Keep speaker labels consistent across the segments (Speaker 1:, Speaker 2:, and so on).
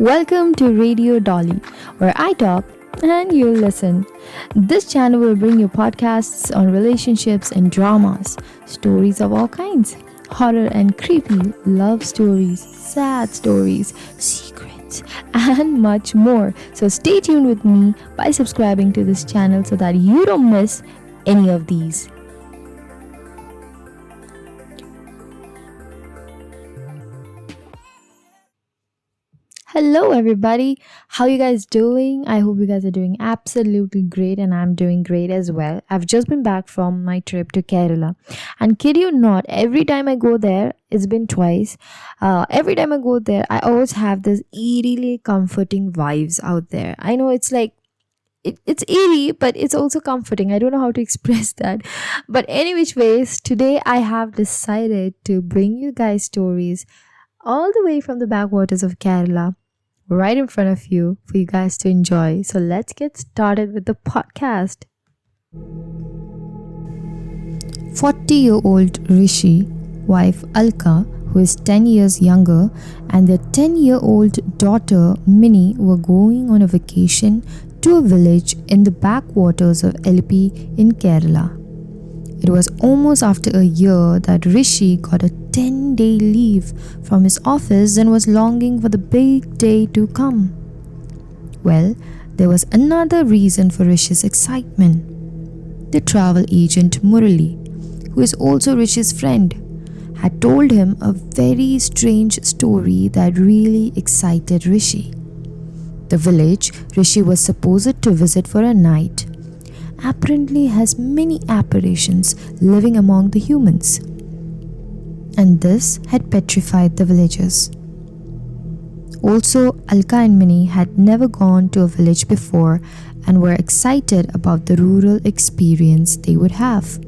Speaker 1: Welcome to Radio Dolly, where I talk and you listen. This channel will bring you podcasts on relationships and dramas, stories of all kinds, horror and creepy, love stories, sad stories, secrets, and much more. So stay tuned with me by subscribing to this channel so that you don't miss any of these. Hello everybody. How you guys doing? I hope you guys are doing absolutely great and I'm doing great as well. I've just been back from my trip to Kerala. And kid you not, every time I go there, it's been twice. Every time I go there, I always have this eerily comforting vibes out there. I know it's like it's eerie, but it's also comforting. I don't know how to express that. But any which ways, today I have decided to bring you guys stories all the way from the backwaters of Kerala right in front of you for you guys to enjoy. So let's get started with the podcast. 40-year-old Rishi, wife Alka, who is 10 years younger, and their 10-year-old daughter Minnie were going on a vacation to a village in the backwaters of Elipi in Kerala. It was almost after a year that Rishi got a 10-day leave from his office and was longing for the big day to come. Well, there was another reason for Rishi's excitement. The travel agent Murali, who is also Rishi's friend, had told him a very strange story that really excited Rishi. The village Rishi was supposed to visit for a night apparently has many apparitions living among the humans, and this had petrified the villagers. Also, Alka and Minnie had never gone to a village before and were excited about the rural experience they would have.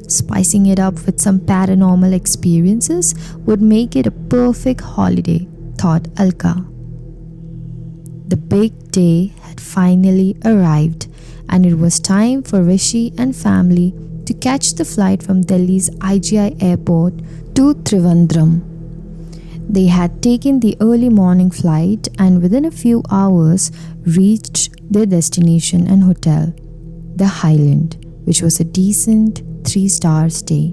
Speaker 1: Spicing it up with some paranormal experiences would make it a perfect holiday, thought Alka. The big day had finally arrived, and it was time for Rishi and family to catch the flight from Delhi's IGI airport to Trivandrum. They had taken the early morning flight and within a few hours reached their destination and hotel, the Highland, which was a decent 3-star stay.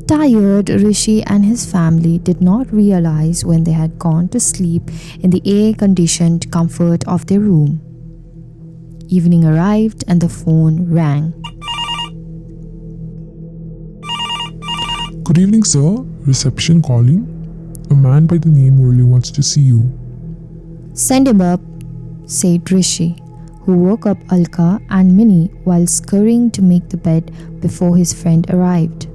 Speaker 1: Tired, Rishi and his family did not realize when they had gone to sleep in the air-conditioned comfort of their room. Evening arrived and the phone rang.
Speaker 2: Good evening, sir. Reception calling. A man by the name Murli wants to see you.
Speaker 1: Send him up, said Rishi, who woke up Alka and Minnie while scurrying to make the bed before his friend arrived.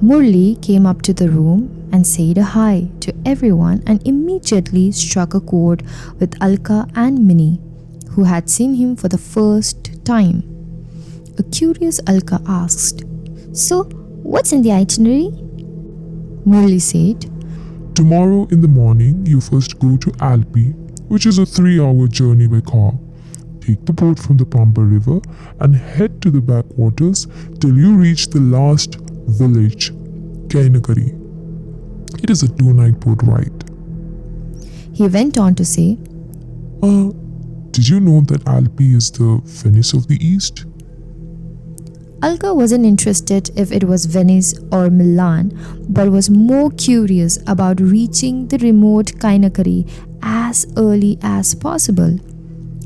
Speaker 1: Murli came up to the room and said a hi to everyone and immediately struck a chord with Alka and Minnie, who had seen him for the first time. A curious Alka asked, "So, what's in the itinerary?" Murli said,
Speaker 2: Tomorrow in the morning, you first go to Alpi, which is a 3-hour journey by car. Take the boat from the Pamba River and head to the backwaters till you reach the last village, Kainakari. It is a 2-night boat ride.
Speaker 1: He went on to say,
Speaker 2: Did you know that Alpi is the Venice of the East?
Speaker 1: Alka wasn't interested if it was Venice or Milan, but was more curious about reaching the remote Kainakari as early as possible.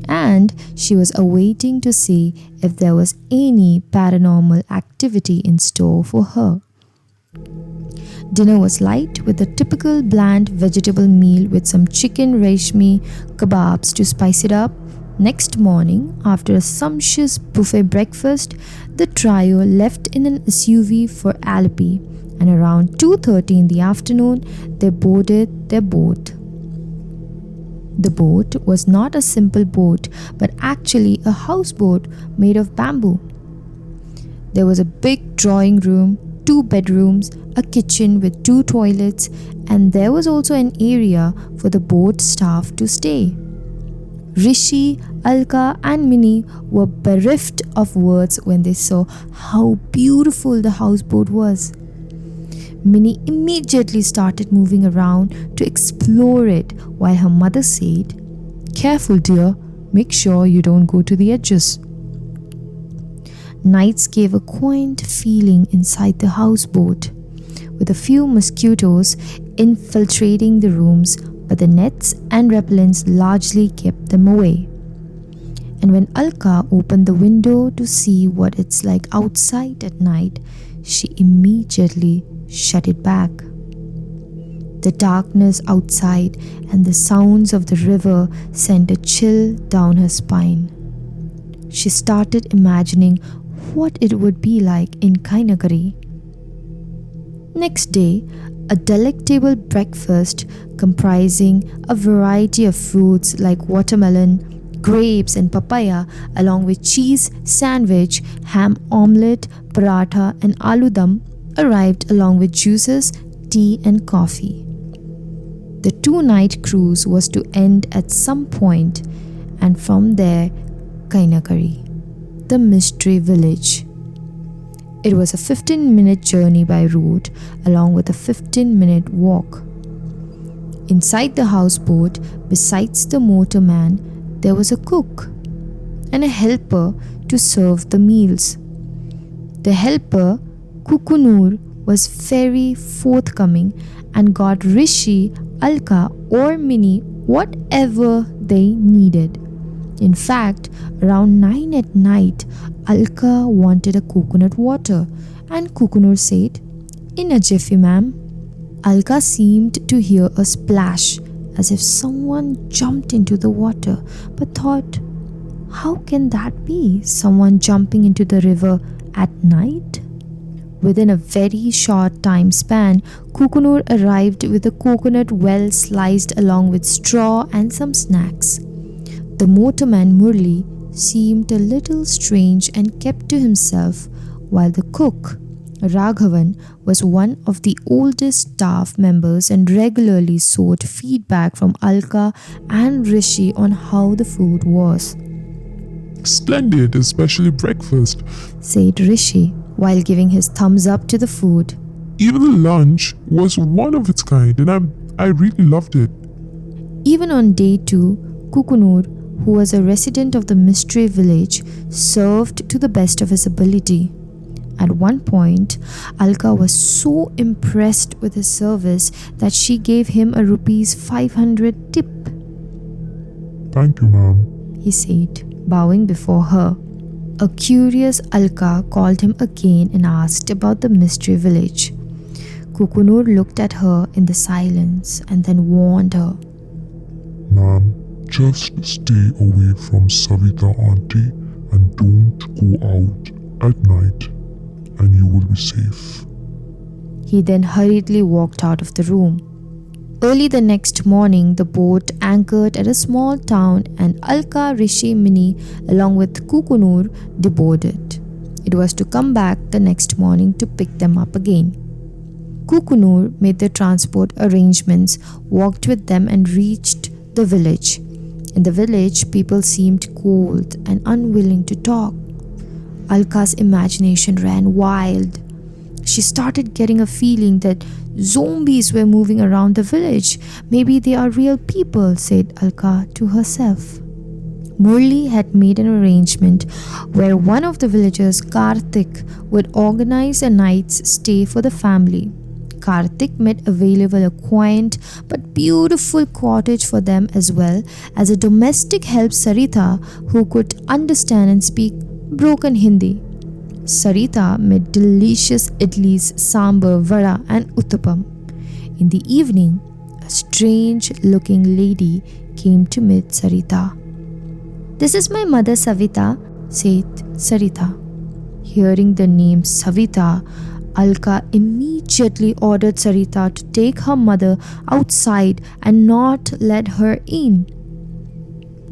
Speaker 1: And she was awaiting to see if there was any paranormal activity in store for her. Dinner was light with a typical bland vegetable meal with some chicken reshmi kebabs to spice it up. Next morning, after a sumptuous buffet breakfast, the trio left in an SUV for Alpi, and around 2:30 in the afternoon, they boarded their boat. The boat was not a simple boat, but actually a houseboat made of bamboo. There was a big drawing room, 2 bedrooms, a kitchen with 2 toilets, and there was also an area for the boat staff to stay. Rishi, Alka and Minnie were bereft of words when they saw how beautiful the houseboat was. Minnie immediately started moving around to explore it while her mother said, "Careful, dear, make sure you don't go to the edges." Nights gave a quaint feeling inside the houseboat, with a few mosquitoes infiltrating the rooms, but the nets and repellents largely kept them away. And when Alka opened the window to see what it's like outside at night, she immediately shut it back. The darkness outside and the sounds of the river sent a chill down her spine. She started imagining what it would be like in Kainagari. Next day, a delectable breakfast comprising a variety of fruits like watermelon, grapes and papaya, along with cheese sandwich, ham omelette, paratha and aloo dum, arrived along with juices, tea and coffee. The 2-night cruise was to end at some point, and from there, Kainagari, the mystery village. It was a 15-minute journey by road along with a 15-minute walk. Inside the houseboat, besides the motorman, there was a cook and a helper to serve the meals. The helper, Kukunur, was very forthcoming and got Rishi, Alka or Minnie whatever they needed. In fact, around 9 at night, Alka wanted a coconut water and Kukunur said, "In a jiffy, ma'am." Alka seemed to hear a splash as if someone jumped into the water, but thought, how can that be, someone jumping into the river at night? Within a very short time span, Kukunur arrived with a coconut well sliced along with straw and some snacks. The motorman Murli seemed a little strange and kept to himself, while the cook, Raghavan, was one of the oldest staff members and regularly sought feedback from Alka and Rishi on how the food was.
Speaker 2: "Splendid, especially breakfast.
Speaker 1: Said Rishi, while giving his thumbs up to the food.
Speaker 2: Even the lunch was one of its kind, and I really loved it."
Speaker 1: Even on day 2, Kukunur, who was a resident of the mystery village, served to the best of his ability. At one point, Alka was so impressed with his service that she gave him a rupees 500 tip.
Speaker 2: "Thank you, ma'am,"
Speaker 1: he said, bowing before her. A curious Alka called him again and asked about the mystery village. Kukunur looked at her in the silence and then warned her.
Speaker 2: "Ma'am, just stay away from Savita auntie and don't go out at night, and you will be safe."
Speaker 1: He then hurriedly walked out of the room. Early the next morning, the boat anchored at a small town and Alka, Rishi, Minnie along with Kukunur deboarded. It was to come back the next morning to pick them up again. Kukunur made the transport arrangements, walked with them and reached the village. In the village, people seemed cold and unwilling to talk. Alka's imagination ran wild. She started getting a feeling that zombies were moving around the village. Maybe they are real people, said Alka to herself. Murli had made an arrangement where one of the villagers, Karthik, would organize a night's stay for the family. Karthik made available a quaint but beautiful cottage for them, as well as a domestic help, Sarita, who could understand and speak broken Hindi. Sarita made delicious idlis, sambar, vada and uttapam. In the evening, a strange-looking lady came to meet Sarita. "This is my mother Savita," said Sarita. Hearing the name Savita, Alka immediately ordered Sarita to take her mother outside and not let her in.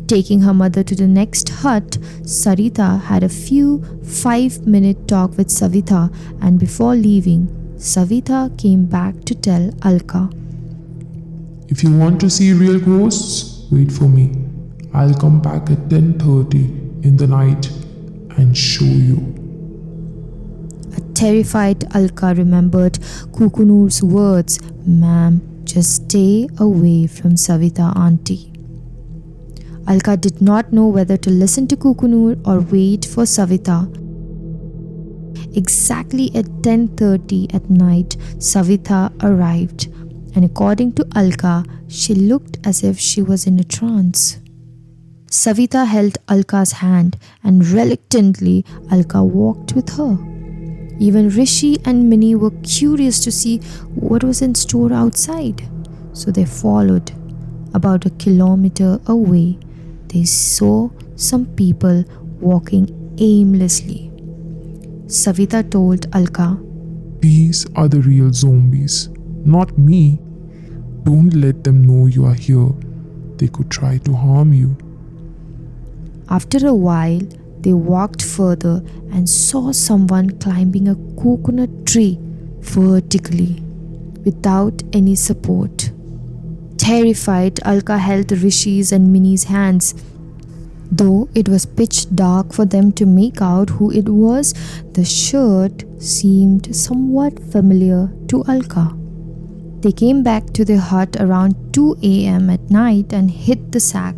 Speaker 1: Taking her mother to the next hut, Sarita had a few 5-minute talk with Savita, and before leaving, Savita came back to tell Alka,
Speaker 3: "If you want to see real ghosts, wait for me. I'll come back at 10:30 in the night and show you."
Speaker 1: A Terrified, Alka remembered Kukunur's words, "Ma'am, just stay away from Savita auntie." Alka did not know whether to listen to Kukunur or wait for Savita. Exactly at 10:30 at night, Savita arrived, and according to Alka, she looked as if she was in a trance. Savita held Alka's hand, and reluctantly, Alka walked with her. Even Rishi and Minnie were curious to see what was in store outside, so they followed. About a kilometer away, they saw some people walking aimlessly. Savita told Alka,
Speaker 3: These are the real zombies, not me. Don't let them know you are here. They could try to harm you.
Speaker 1: After a while, they walked further and saw someone climbing a coconut tree vertically without any support. Terrified, Alka held Rishi's and Minnie's hands. Though it was pitch dark for them to make out who it was, the shirt seemed somewhat familiar to Alka. They came back to their hut around 2 a.m. at night and hid the sack.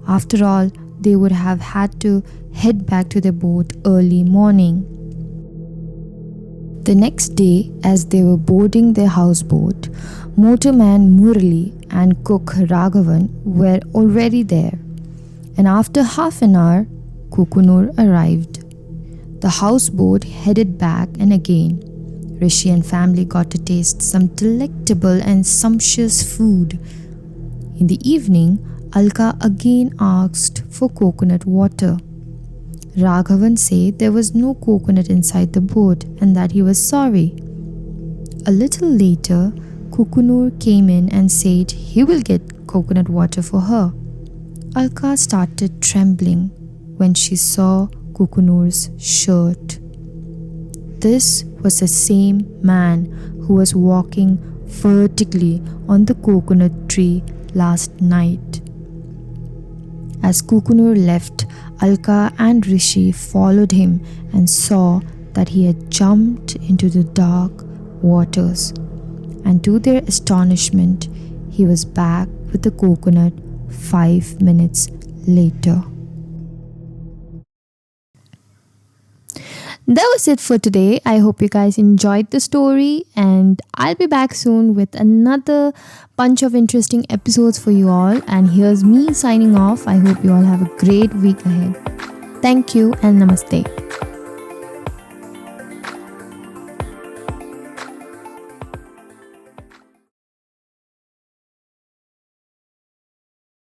Speaker 1: After all, they would have had to head back to their boat early morning. The next day, as they were boarding their houseboat, motorman Murli and cook Raghavan were already there. And after half an hour, Kukunur arrived. The houseboat headed back, and again, Rishi and family got to taste some delectable and sumptuous food. In the evening, Alka again asked for coconut water. Raghavan said there was no coconut inside the boat and that he was sorry. A little later, Kukunur came in and said he will get coconut water for her. Alka started trembling when she saw Kukunur's shirt. This was the same man who was walking vertically on the coconut tree last night. As Kukunur left, Alka and Rishi followed him and saw that he had jumped into the dark waters. And to their astonishment, he was back with the coconut 5 minutes later. That was it for today. I hope you guys enjoyed the story, and I'll be back soon with another bunch of interesting episodes for you all. And here's me signing off. I hope you all have a great week ahead. Thank you and namaste.